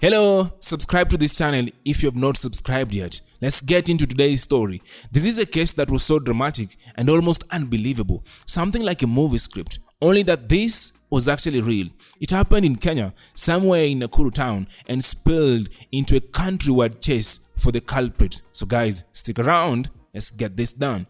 Hello, subscribe to this channel if you have not subscribed yet. Let's get into today's story. This is a case that was so dramatic and almost unbelievable, something like a movie script, only that this was actually real. It happened in Kenya, somewhere in Nakuru town, and spilled into a countrywide chase for the culprit. So guys, stick around, let's get this done.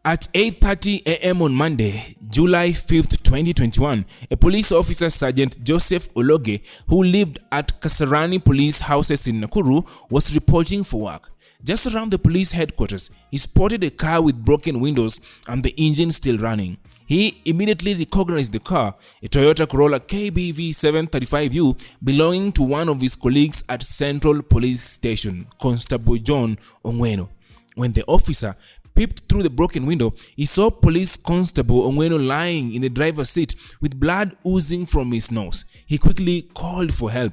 At 8:30 a.m. on Monday, July 5th, 2021, a police officer, Sergeant Joseph Ologe, who lived at Kasarani police houses in Nakuru, was reporting for work. Just around the police headquarters, he spotted a car with broken windows and the engine still running. He immediately recognized the car, a Toyota Corolla KBV 735U, belonging to one of his colleagues at Central Police Station, Constable John Ongweno. When the officer peeped through the broken window, he saw Police Constable Ongweno lying in the driver's seat with blood oozing from his nose. He quickly called for help,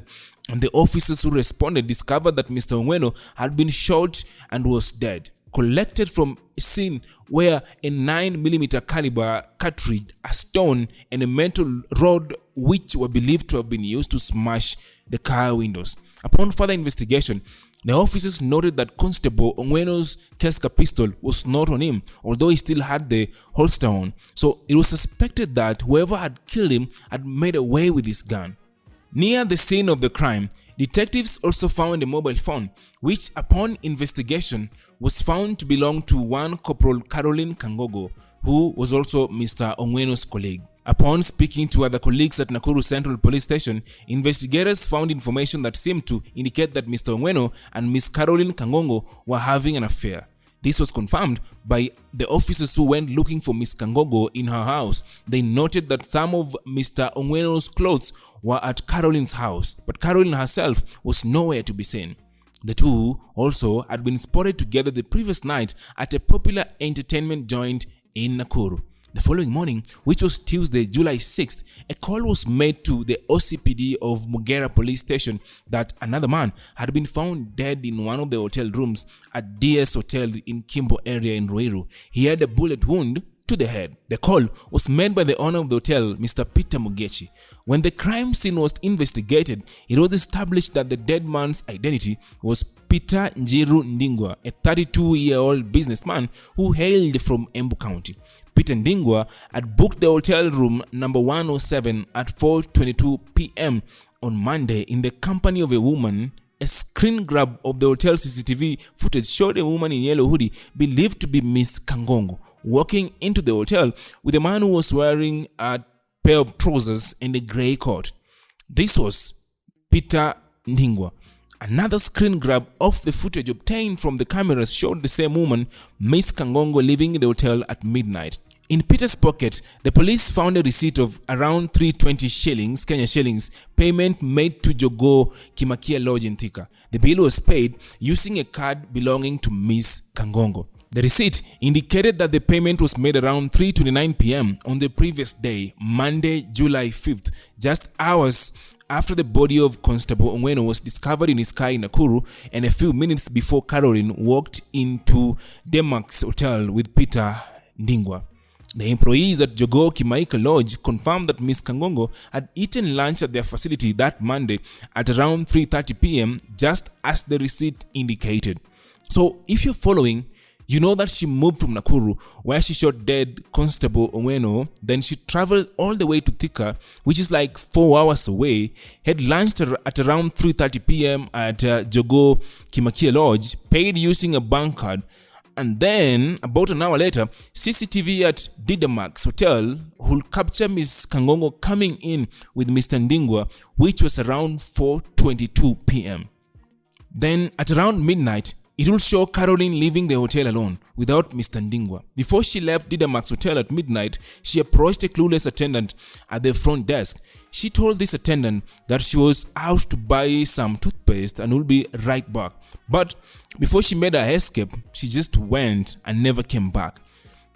and the officers who responded discovered that Mr. Ongweno had been shot and was dead. Collected from a scene where a 9mm caliber cartridge, a stone, and a metal rod which were believed to have been used to smash the car windows. Upon further investigation, the officers noted that Constable Ongweno's Keska pistol was not on him, although he still had the holster on. So it was suspected that whoever had killed him had made away with his gun. Near the scene of the crime, detectives also found a mobile phone, which upon investigation was found to belong to one Corporal Caroline Kangogo, who was also Mr. Ongweno's colleague. Upon speaking to other colleagues at Nakuru Central Police Station, investigators found information that seemed to indicate that Mr. Ongweno and Miss Caroline Kangogo were having an affair. This was confirmed by the officers who went looking for Miss Kangogo in her house. They noted that some of Mr. Ongweno's clothes were at Caroline's house, but Caroline herself was nowhere to be seen. The two also had been spotted together the previous night at a popular entertainment joint in Nakuru. The following morning, which was Tuesday, July 6th, a call was made to the OCPD of Mugera Police Station that another man had been found dead in one of the hotel rooms at DS Hotel in Kimbo area in Ruiru. He had a bullet wound to the head. The call was made by the owner of the hotel, Mr. Peter Mugechi. When the crime scene was investigated, it was established that the dead man's identity was Peter Njiru Ndingwa, a 32-year-old businessman who hailed from Embu County. Peter Ndingwa had booked the hotel room number 107 at 4:22 p.m. on Monday in the company of a woman. A screen grab of the hotel CCTV footage showed a woman in yellow hoodie believed to be Miss Kangogo walking into the hotel with a man who was wearing a pair of trousers and a grey coat. This was Peter Ndingwa. Another screen grab of the footage obtained from the cameras showed the same woman, Miss Kangogo, leaving the hotel at midnight. In Peter's pocket, the police found a receipt of around 320 shillings, Kenya shillings, payment made to Jogo Kimakia Lodge in Thika. The bill was paid using a card belonging to Miss Kangogo. The receipt indicated that the payment was made around 3:29 p.m. on the previous day, Monday, July 5th, just hours after the body of Constable Ongweno was discovered in his car in Nakuru, and a few minutes before Caroline walked into Demax Hotel with Peter Ndingwa. The employees at Jogo Kimaika Lodge confirmed that Miss Kangogo had eaten lunch at their facility that Monday at around 3:30 p.m. just as the receipt indicated. So if you're following, you know that she moved from Nakuru, where she shot dead Constable Ongweno, then she traveled all the way to Thika, which is like 4 hours away, had lunched at around 3:30 p.m. at Jogo Kimakia Lodge, paid using a bank card, and then about an hour later, CCTV at Didamax Hotel will capture Miss Kangogo coming in with Mr. Ndingwa, which was around 4:22 p.m. Then at around midnight, it will show Caroline leaving the hotel alone without Mr. Ndingwa. Before she left Didamax Hotel at midnight, she approached a clueless attendant at the front desk. She told this attendant that she was out to buy some toothpaste and would be right back. But before she made her escape, she just went and never came back.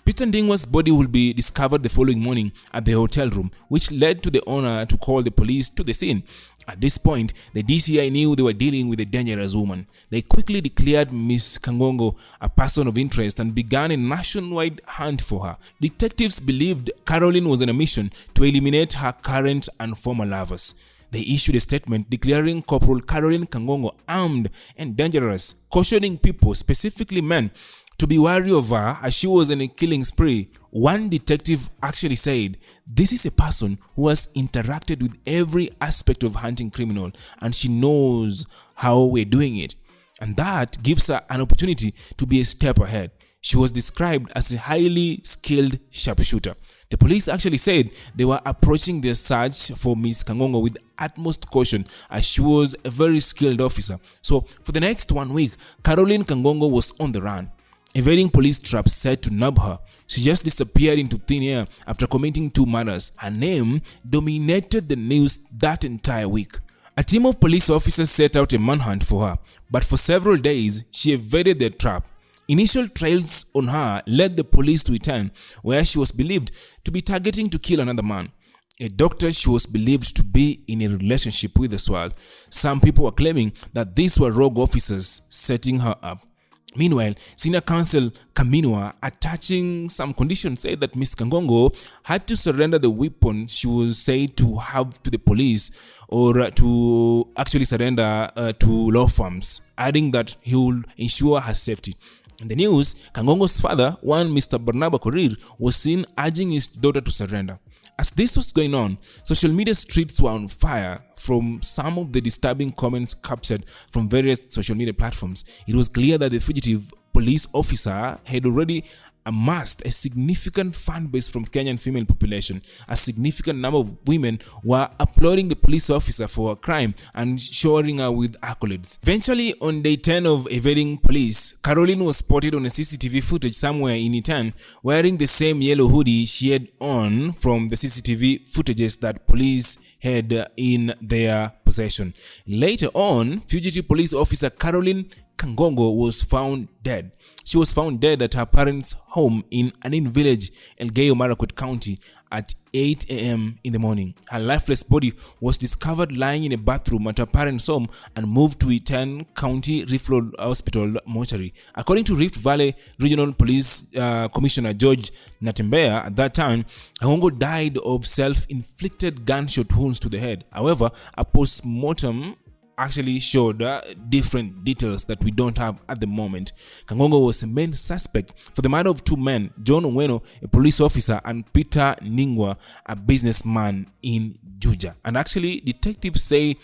Peter Ndingwa's body will be discovered the following morning at the hotel room, which led to the owner to call the police to the scene. At this point, the DCI knew they were dealing with a dangerous woman. They quickly declared Miss Kangogo a person of interest and began a nationwide hunt for her. Detectives believed Caroline was on a mission to eliminate her current and former lovers. They issued a statement declaring Corporal Caroline Kangongo armed and dangerous, cautioning people, specifically men, to be wary of her as she was in a killing spree. One detective actually said, "This is a person who has interacted with every aspect of hunting criminal and she knows how we're doing it. And that gives her an opportunity to be a step ahead." She was described as a highly skilled sharpshooter. The police actually said they were approaching their search for Ms. Kangongo with utmost caution as she was a very skilled officer. So for the next 1 week, Caroline Kangongo was on the run, evading police traps set to nab her. She just disappeared into thin air after committing 2 murders. Her name dominated the news that entire week. A team of police officers set out a manhunt for her, but for several days she evaded their trap. Initial trials on her led the police to Itan, where she was believed to be targeting to kill another man, a doctor she was believed to be in a relationship with as well. Some people were claiming that these were rogue officers setting her up. Meanwhile, Senior Counsel Kaminwa, attaching some conditions, said that Ms. Kangongo had to surrender the weapon she was said to have to the police, or to actually surrender to law firms, adding that he would ensure her safety. In the news, Kangongo's father, one Mr. Barnaba Korir, was seen urging his daughter to surrender. As this was going on, social media streets were on fire from some of the disturbing comments captured from various social media platforms. It was clear that the fugitive police officer had already amassed a significant fan base from Kenyan female population. A significant number of women were applauding the police officer for her crime and showering her with accolades. Eventually, on day 10 of evading police, Caroline was spotted on a CCTV footage somewhere in Itan wearing the same yellow hoodie she had on from the CCTV footages that police had in their possession. Later on, fugitive police officer Caroline Kangongo was found dead. She was found dead at her parents' home in Anin village, Elgeyo Marakwet County at 8 a.m. in the morning. Her lifeless body was discovered lying in a bathroom at her parents' home and moved to Itan County Referral Hospital mortuary. According to Rift Valley Regional Police Commissioner George Natembeya, at that time, Kangongo died of self-inflicted gunshot wounds to the head. However, a post-mortem actually showed different details that we don't have at the moment. Kangongo was the main suspect for the murder of 2 men, John Oweno, a police officer, and Peter Ningwa, a businessman in Juja. And actually, detectives say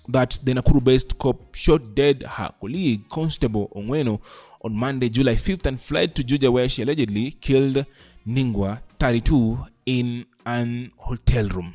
that the Nakuru-based cop shot dead her colleague, Constable Oweno, on Monday, July 5th and fled to Juja, where she allegedly killed Ningwa, 32, in an hotel room.